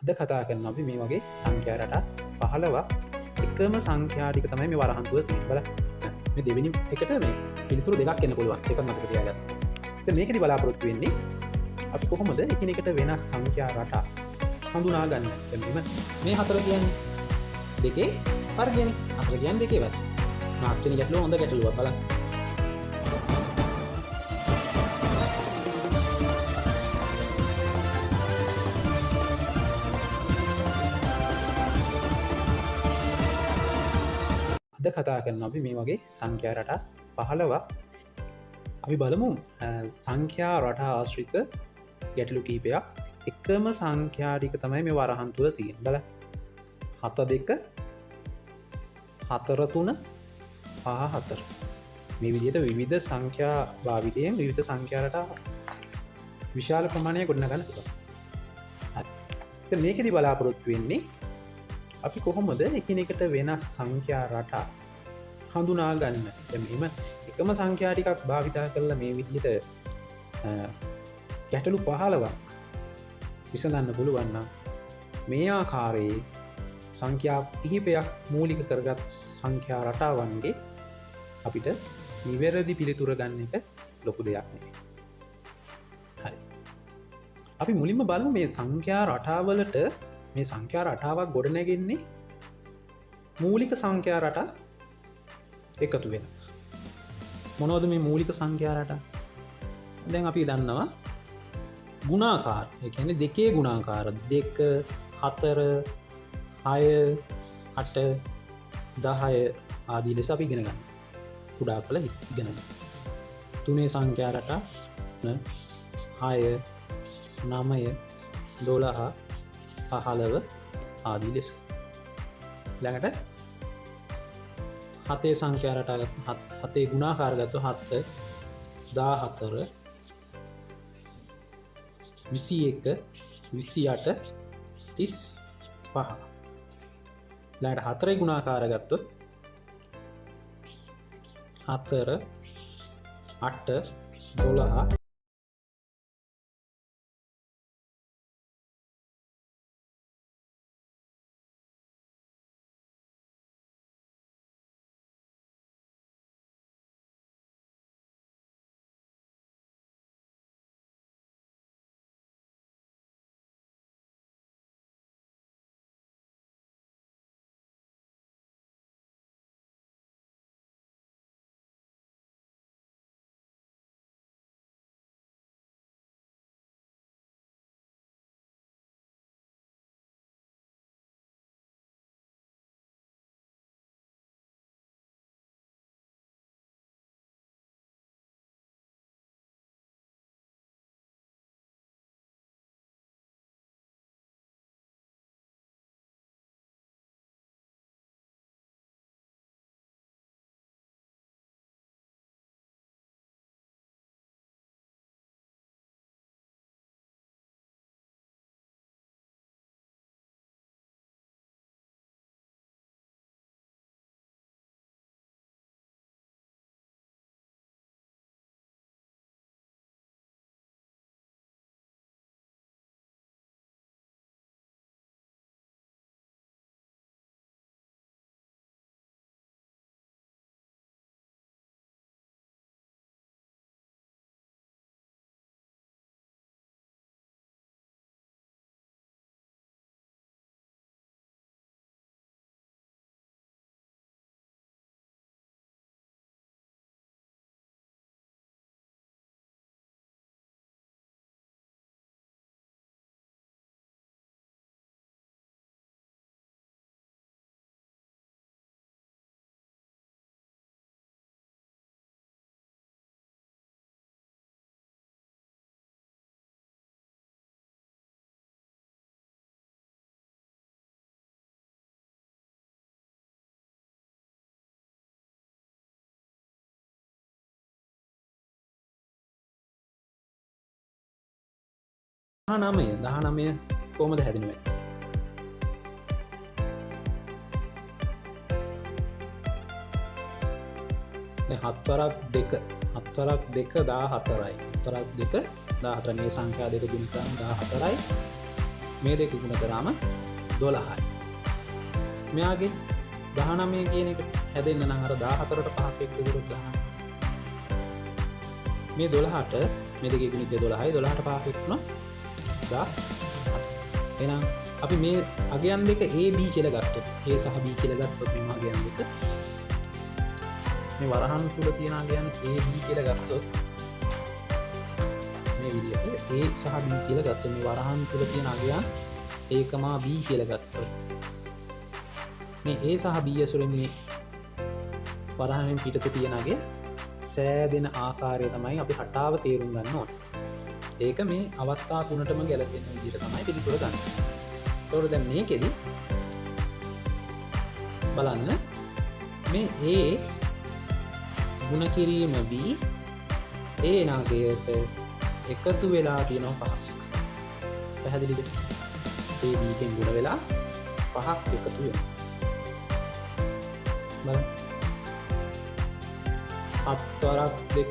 අද කතා කරන අපි මේ වගේ සංඛ්‍යා රටා 15ක් එකම සංඛ්‍යාටික තමයි මේ වරහන්තුව තියෙන්නේ. බලන්න. මේ දෙවෙනි එකට මේ පිළිතුරු දෙකක් එන්න පුළුවන්. ඒක මතක තියාගන්න. දැන් මේකදී බලාපොරොත්තු වෙන්නේ අපි කොහොමද එකිනෙකට වෙනස් සංඛ්‍යා රටා හඳුනා ගන්න. දැන් මේ හතර කියන්නේ දෙකේ වර්ගයනේ. හතර කියන්නේ දෙකේ වර්ගය. මාත් වෙන ගැටලුව හොඳ ගැටලුවක් බලන්න. අද කතා කරන අපි මේ වගේ සංඛ්‍යා රටා 15ක් අපි බලමු සංඛ්‍යා රටා ආශ්‍රිත ගැටලු කිහිපයක් එකම සංඛ්‍යාටික තමයි මේ වරහන්තුව තියෙන. බලන්න. 7 2 4 3 5 4 මේ විදිහට විවිධ සංඛ්‍යා භාවිතයෙන් විවිධ සංඛ්‍යා රටා විශාල ප්‍රමාණයක් ගොඩනගන්න පුළුවන්. හරි. මේකෙදි බලාපොරොත්තු වෙන්නේ අපි කොහොමද එකිනෙකට වෙනස් සංඛ්‍යා රටා හඳුනා ගන්න. එම එකම සංඛ්‍යා ටිකක් භාවිතා කරලා මේ විදිහට ගැටලු 15ක් විසඳන්න පුළුවන් නම් මේ ආකාරයේ සංඛ්‍යා කිහිපයක් මූලික කරගත් සංඛ්‍යා රටාවන්ගේ අපිට නිවැරදි පිළිතුර ගන්න එක ලොකු දෙයක් නෙවෙයි. හරි. අපි මුලින්ම බලමු මේ සංඛ්‍යා රටාවලට මේ සංඛ්‍යා රටාවක් ගොඩනැගෙන්නේ මූලික සංඛ්‍යා රටා එකතු වෙන. මොනවද මේ මූලික සංඛ්‍යා රටා? දැන් අපි දන්නවා ගුණාකාර. ඒ කියන්නේ දෙකේ ගුණාකාර 2 4 6 8 10 ආදී ලෙස අපි ඉගෙන ගන්නවා. කුඩා කළ ඉගෙන ගන්නවා. තුනේ සංඛ්‍යා රටා 6 9 12 15 ආදී ලෙස. ළඟට හතේ සංඛ්‍යා රටා හතේ ගුණාකාර ගත්තොත් 7 14 21 28 35. ළඟට හතරේ ගුණාකාර ගත්තොත් 4 8 12 19 කොහොමද හැදෙන්නේ? දැන් 7 2 14යි. 7 2 14 මේ සංඛ්‍යා දෙක ගුණ කරාම 14යි. මේ දෙක ගුණ කරාම 12යි. මෙයාගේ 19 කියන එක හැදෙන්න නම් අර 14ට 5ක් එක්ක කරොත් 19. මේ 12ට මේ දෙකේ ගුණිතය 12යි 12ට 5ක් එක්ක වුණා 17. එහෙනම් අපි මේ අගයන් දෙක A B කියලා ගත්තොත් A සහ B කියලා ගත්තොත් මේ අගයන් දෙක මේ වරහන් තුල තියෙන අගයන් A B කියලා ගත්තොත් මේ විදිහට A සහ B කියලා ගත්තොත් මේ වරහන් තුල තියෙන අගයන් A, B කියලා ගත්තොත් මේ A සහ B ඇසුරින් මේ වරහනෙන් පිටත තියෙන අගය සෑදෙන ආකාරය තමයි අපි රටාව තේරුම් ගන්න ඕනේ. ඒක මේ අවස්ථා තුනටම ගැලපෙන විදිහට තමයි පිළිතුර ගන්න. ඒතකොට දැන් මේකෙදි බලන්න මේ A ගුණ කිරීම B A නාගයට එකතු වෙලා තියෙනවා 5ක්. පැහැදිලිද? A B කෙන් ගුණ වෙලා 5ක් එකතු වෙනවා. බලන්න. 7 වරක් 2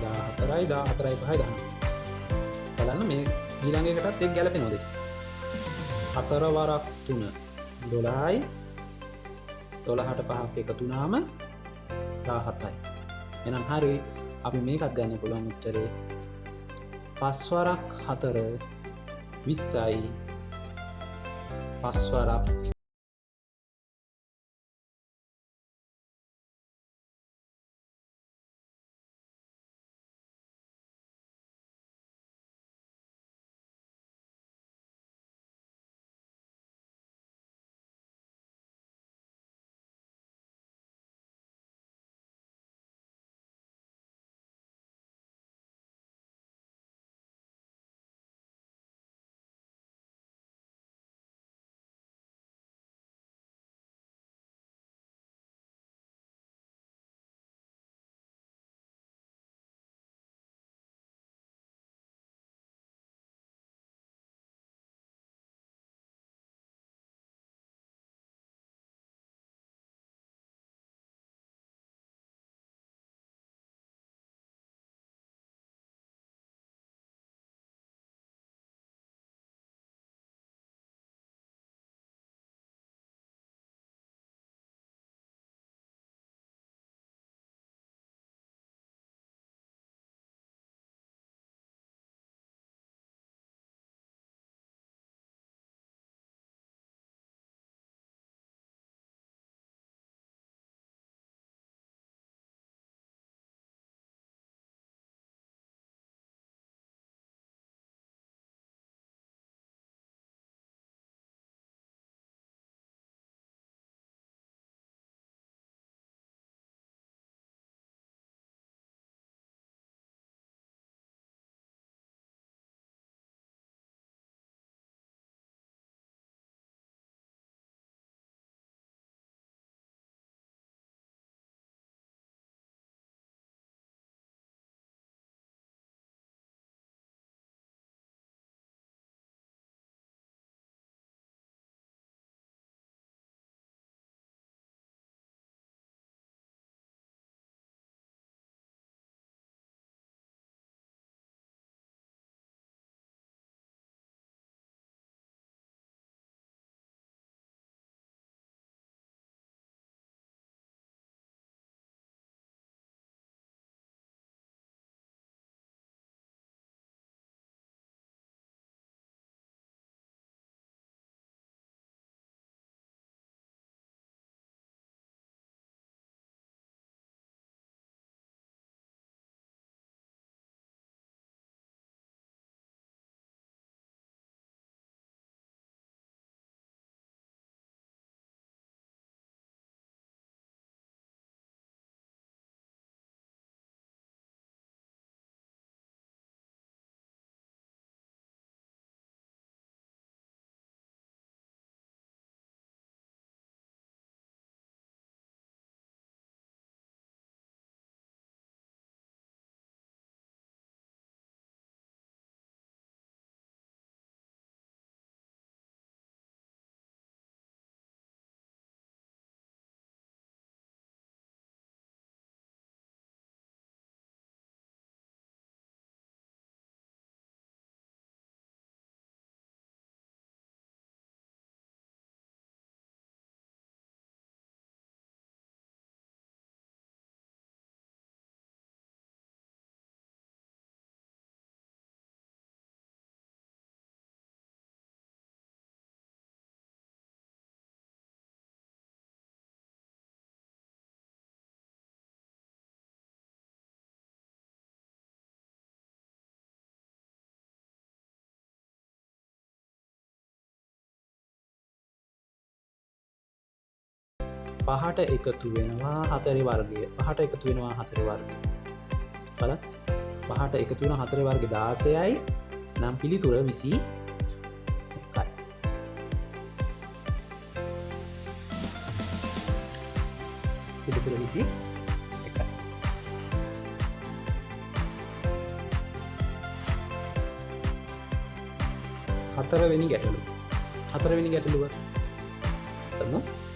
14යි 14යි 5යි 10. බලන්න මේ ඊළඟ එකටත් ඒක ගැලපෙනවද? 4 වරක් 3 12යි 12ට 5ක් එකතු වුණාම 17යි. එහෙනම් හරි අපි මේකත් ගන්න පුළුවන් උත්තරේ 5 වරක් 4 20යි 5 වරක් 5ට එකතු වෙනවා 4 වර්ගය 5ට එකතු වෙනවා 4 වර්ගය බලන්න 5ට එකතු වෙන 4 වර්ග 16යි නම් පිළිතුර 21යි පිළිතුර 21යි 4 වෙනි ගැටලුව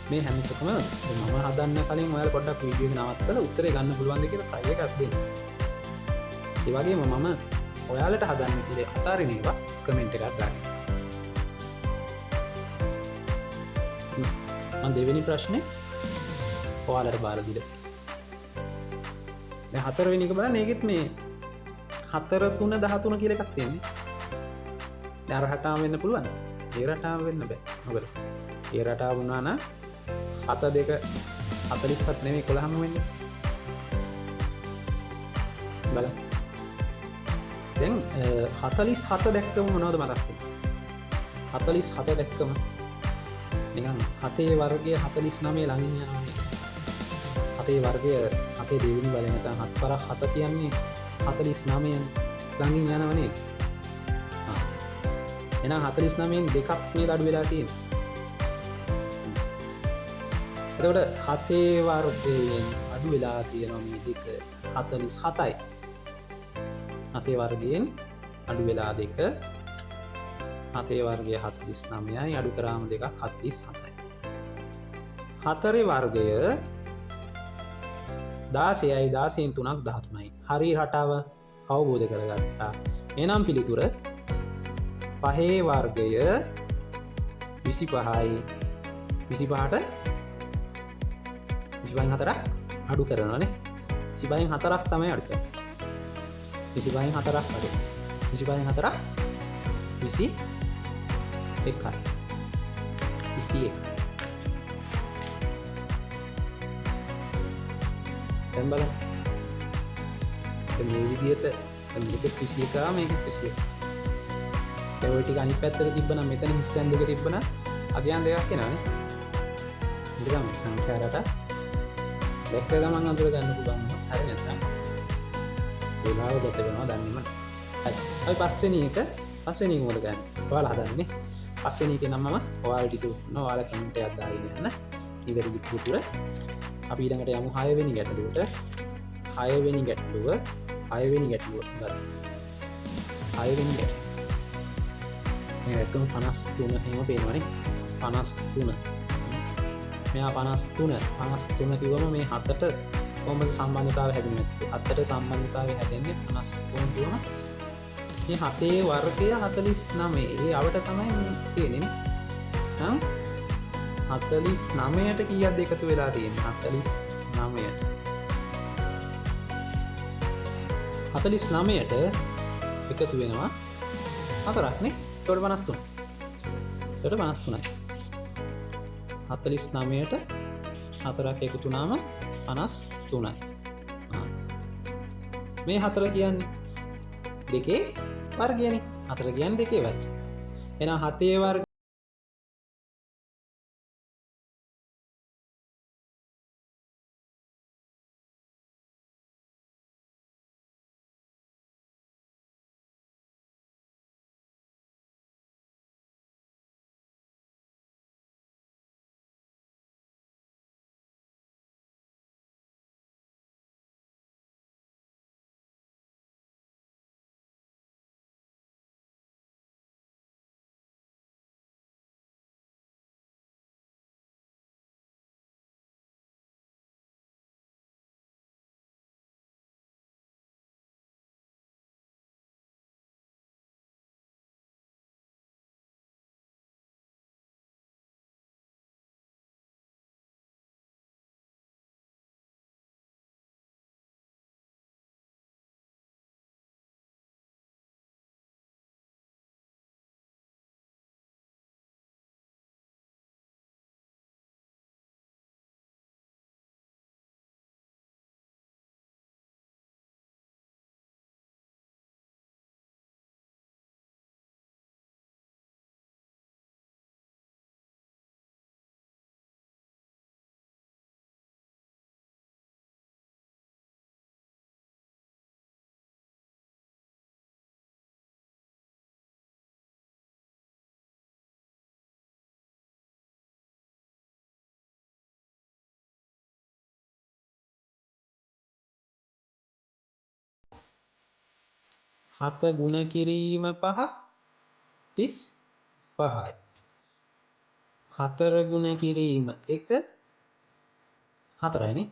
මේ හැමතකම මම හදන්න කලින් ඔයාලා පොඩ්ඩක් වීඩියෝ එක නවත්තලා උත්තරේ ගන්න පුළුවන්ද කියලා try එකක් දෙන්න. ඒ වගේම මම ඔයාලට හදන්න කියලා අතාරින ඒවා කමෙන්ට් එකක් දාන්න. මම දෙවෙනි ප්‍රශ්නේ ඔයාලට බාර දීලා. දැන් හතරවෙනි එක බලන්න ඒකෙත් මේ 4 3 13 කියලා එකක් තියෙන්නේ. දැන් අර රටාව වෙන්න පුළුවන්ද? ඒ රටාව වෙන්න බෑ. මොකද ඒ රටාව වුණා නම් 7 2 47 නෙමෙයි 11ම වෙන්නේ. බලන්න. දැන් 47 දැක්කම මොනවද මතක් වෙන්නේ? 47 දැක්කම නිකන් 7 වර්ගය 49 ළඟින් යනවා නේ. 7 වර්ගය 7 දෙවෙනි බලය නැත්නම් 7 පරක් 7 කියන්නේ 49 ළඟින් යනවා නේද? එහෙනම් 49න් දෙකක් මේ අඩු වෙලා තියෙනවා. එතකොට 7 වර්ගයෙන් අඩු වෙලා තියෙනවා මේ දෙක 47යි. 7 වර්ගයෙන් අඩු වෙලා දෙක 7 වර්ගය 49යි අඩු කරාම දෙකක් 47යි. 4 වර්ගය 16යි 16න් 3ක් 13යි. හරි රටාව අවබෝධ කරගත්තා. එහෙනම් පිළිතුර 5 වර්ගය 25යි 25ට 25න් 4ක් අඩු කරනවානේ 25න් 4ක් තමයි අඩු කරන්නේ 25න් 4ක් අඩු 25න් 4ක් 21යි 21 දැන් බලන්න මේ විදිහට මේක 21 මේක 21 ඔය ටික අනිත් පැත්තට තිබ්බනම් මෙතන හිස්තැන් දෙක තිබ්බනම් අගයන් දෙකක් එනවානේ. ඉතින් සංඛ්‍යා රට දැක්ක ගමන් අඳුර ගන්න පුළුවන් වුණා. හරි නැත්නම් වේලාව ගත වෙනවා දන්නේම. හරි. අපි පස්වෙනි එක මොකද ගන්න? ඔයාලා හදන්නේ. පස්වෙනි එකේ නම් මම ඔයාලට දුන්නා. ඔයාලා කමෙන්ට් එකක් දාගෙන යන්න. ඉවරදි පුතුර. අපි ඊළඟට යමු 6 වෙනි ගැටලුවට. 6 වෙනි ගැටලුව ගන්න. 6 වෙනි ගැටලුව. එකම 53 එහෙම පේනවනේ 53 මෙයා 53 කිව්වම මේ 7ට කොහොමද සම්බන්ධතාවය හැදෙන්නේ 7ට සම්බන්ධතාවය හැදෙන්නේ 53 කිව්වම මේ 7 වර්ගය 49 ඒ අවට තමයි මේ තියෙන්නේ නම් 49ට කීයක්ද එකතු වෙලා තියෙන්නේ 49ට එකතු වෙනවා හතරක් නේ තොට 53 තොට 53යි 49ට 4ක් එකතුනාම 53යි මේ 4 කියන්නේ දෙකේ වර්ගයනේ 4 කියන්නේ දෙකේ වර්ගය එහෙනම් 7 වර්ග 7 ගුණ කිරීම 5 35යි. 4 ගුණ කිරීම 1 4යිනේ.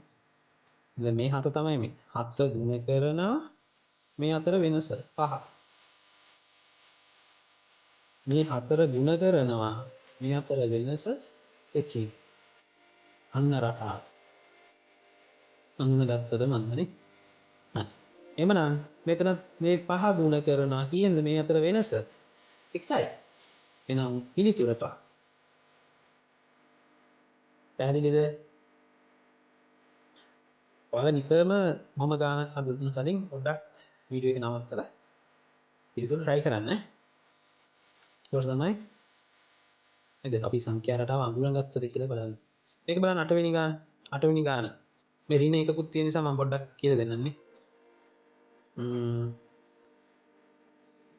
දැන් මේ 7 තමයි මේ. 7 ගුණ කරනවා මේ අතර වෙනස 5. මේ 4 ගුණ කරනවා මේ අතර වෙනස 1. අන්න රටාව. අන්න ගත්තද මන්දනේ. හරි. එමනම් මෙතන මේ 5 ගුණ කරනවා කියනද මේ අතර වෙනස 1යි. එහෙනම් පිළිතුර 5. පැහැදිලිද? ඔයාලා නිතරම මම ගාන හඳුන්වන කලින් පොඩ්ඩක් වීඩියෝ එක නවත්තලා පිළිතුර try කරන්න. ඒක තමයි නේද අපි සංඛ්‍යා රටාව අඳුනගත්තද කියලා බලන්න. මේක බලන්න 8 වෙනි ගාන. 8 වෙනි ගාන. මේ ඍණ එකකුත් තියෙන නිසා මම පොඩ්ඩක් කියලා දෙන්නම්නේ.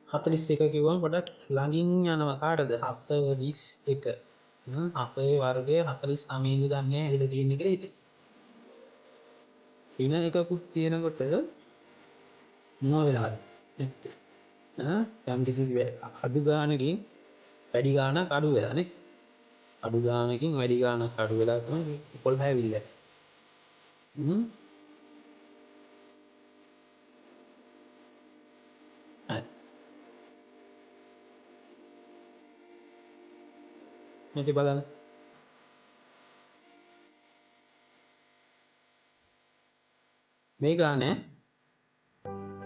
41 කිව්වම පොඩ්ඩක් ළඟින් යනවා කාටද? 41. අපේ වර්ගය 49 දන්නේ ඇවිල්ලා තියෙන්නේ කියලා හිතේ. ඍණ එකකුත් තියෙනකොට මොනවා වෙලාද? යම් කිසි අඩු ගානකින් වැඩි ගානක් අඩු වෙලානේ. අඩු ගානකින් වැඩි ගානක් අඩු වෙලා තමයි 11 ඇවිල්ලා. හරි. මේක බලන්න. මේ ගානේ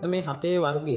මේ 7 වර්ගය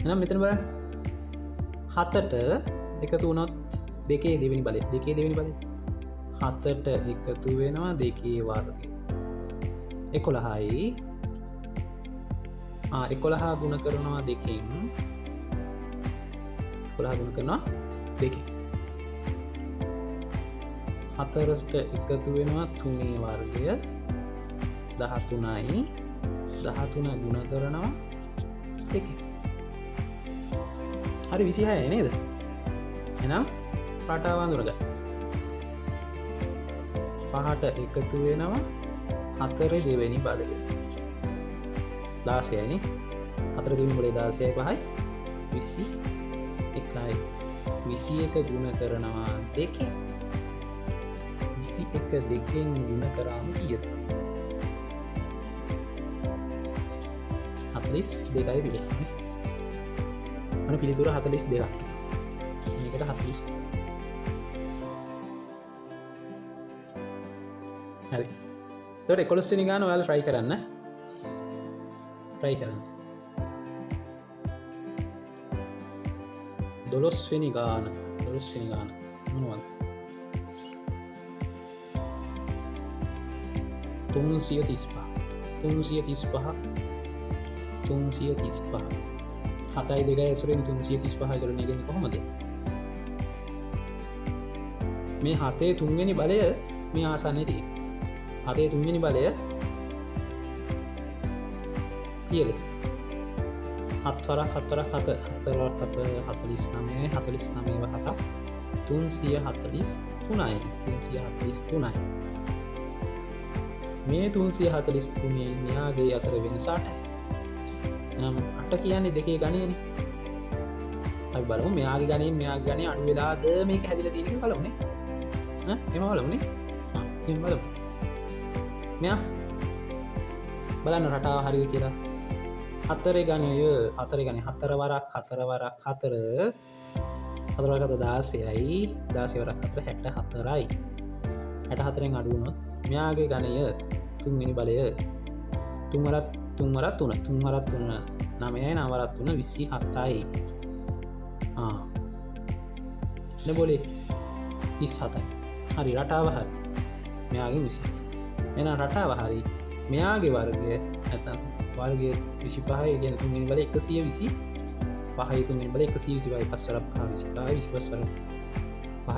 එනම් මෙතන බලන්න 7ට එකතු වුණොත් දෙකේ දෙවෙනි බලය දෙකේ දෙවෙනි බලය 7ට එකතු වෙනවා දෙකේ වර්ගය 11යි 11 ගුණ කරනවා දෙකෙන් 11 ගුණ කරනවා දෙකෙන් 4ට එකතු වෙනවා 3 වර්ගය 13යි 13 ගුණ කරනවා දෙකෙන් හරි 26 නේද එනම් රටාව අඳුරගත්තා 5ට එකතු වෙනවා 4 දෙවෙනි බලය 16යි නේ 4 දෙවෙනි බලය 16යි 5යි 21යි 21 ගුණ කරනවා දෙකෙන් 21 දෙකෙන් ගුණ කරාම කීයද 42යි පිළිතුර අන පිළිතුර 42ක් මේකට 40 හරි තොට 11 වෙනි ගාන ඔයාලා try කරන්න try කරන්න 12 වෙනි ගාන මොනවද 335 7යි 2යි ඇසුරෙන් 335 කරන එක කොහොමද මේ 7 තුන්වෙනි බලය මේ ආසන්නයේ තියෙන්නේ 7 තුන්වෙනි බලය කීයද 7 වරක් 7 වරක් 7 වරක් 49 49 343යි මේ 343 මෙයාගේ අතර වෙනස 8යි නම් 8 කියන්නේ දෙකේ ගණයනේ අපි බලමු මෙයාගේ ගණයෙන් මෙයාගේ ගණය අඩු වෙලාද මේක හැදිලා තියෙන එක බලමුනේ එහෙම බලමුනේ එහෙම බලමු මෙයා බලන්න රටාව හරිද කියලා 4 ගණය 4 වරක් 4 වරක් 4 4 වරක් 16යි 16 වරක් 4 64යි 64න් අඩු වුණොත් මෙයාගේ ගණය තුන්වෙනි බලය 3 වරක් 3 9යි 9 වරක් 3 27යි නෙබොලේ 27යි හරි රටාව හරි මෙයාගේ 27 එන රටාව හරි මෙයාගේ වර්ගය නැතම් වර්ගය 25යි කියන තුන්වෙනි බලය 120 පහයි තුන්වෙනි බලය 125යි 5 වරක් 5 25යි 25 වරක් 5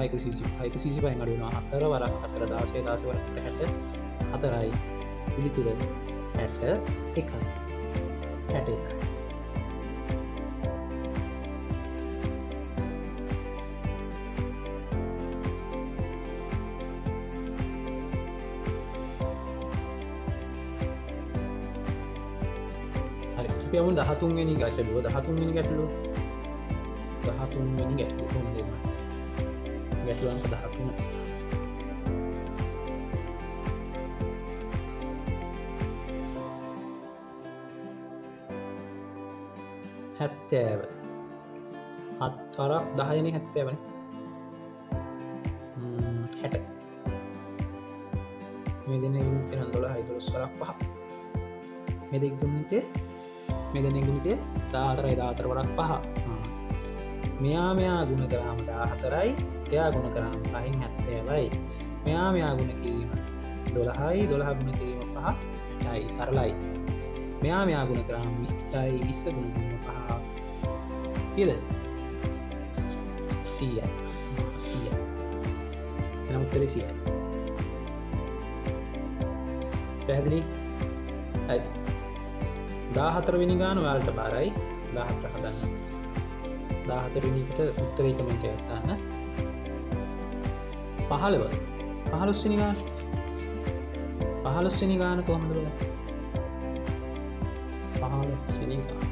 125යි අඩු වෙනවා 4 වරක් 4 16 16 වරක් 64යි පිළිතුර 61යි හරි අපි යමු 13 වෙනි ගැටලුව 13 වෙනි ගැටලුව කොහොමද දෙන්නේ ගැටලුව අංක 13 70 7 වරක් 10 නේ 70 නේ 60 මේ දෙන්නේ ඉන්නේ 12යි 12 වරක් 5 මේ දෙක ගුණිතේ මේ දෙන්නේ ගුණිතේ 14යි 14 වරක් 5 මෙයා ගුණ කරාම 14යි එයා ගුණ කරාම 5න් 70යි මෙයා ගුණ කිරීම 12යි 12 ගුණ කිරීම 5යි සරලයි මෙයා ගුණ කරාම 20යි 20 ගුණ කිරීම 5 කීයද 100යි එනම් උත්තරේ 100යි පැහැදිලි හරි 14 වෙනි ගාන ඔයාලට බාරයි 14 හදන්න 14 වෙනි එකට උත්තරේ කමෙන්ට් එකක් දාන්න 15 වෙනි ගාන 15 වෙනි ගාන කොහොමද බලන්න 15 වෙනි ගාන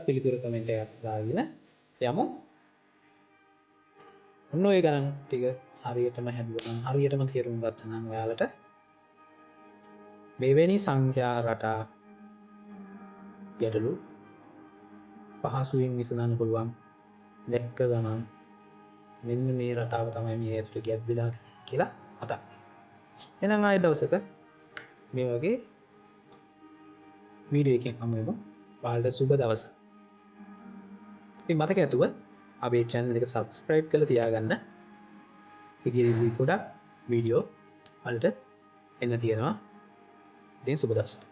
පිළිතුර කමෙන්ට් එකක් දාගෙන යමු. ඔන්න ඔය ගණන් ටික හරියටම හැදුවා නම් හරියටම තේරුම් ගත්තා නම් ඔයාලට මෙවැනි සංඛ්‍යා රටා ගැටලු පහසුවෙන් විසඳන්න පුළුවන්. දැක්ක ගමන් මෙන්න මේ රටාව තමයි මේ ඇතුළේ ගැප් වෙලා තියෙන්නේ කියලා මතක්. එහෙනම් ආයෙ දවසක මේ වගේ වීඩියෝ එකකින් හමු වෙමු. ඔයාලට සුබ දවසක්. ඉතින් මතක ඇතුව අපේ channel එක subscribe කරලා තියාගන්න. ඉදිරියේදී ගොඩක් වීඩියෝ වලට එන්න තියෙනවා. ඉතින් සුබ දවසක්.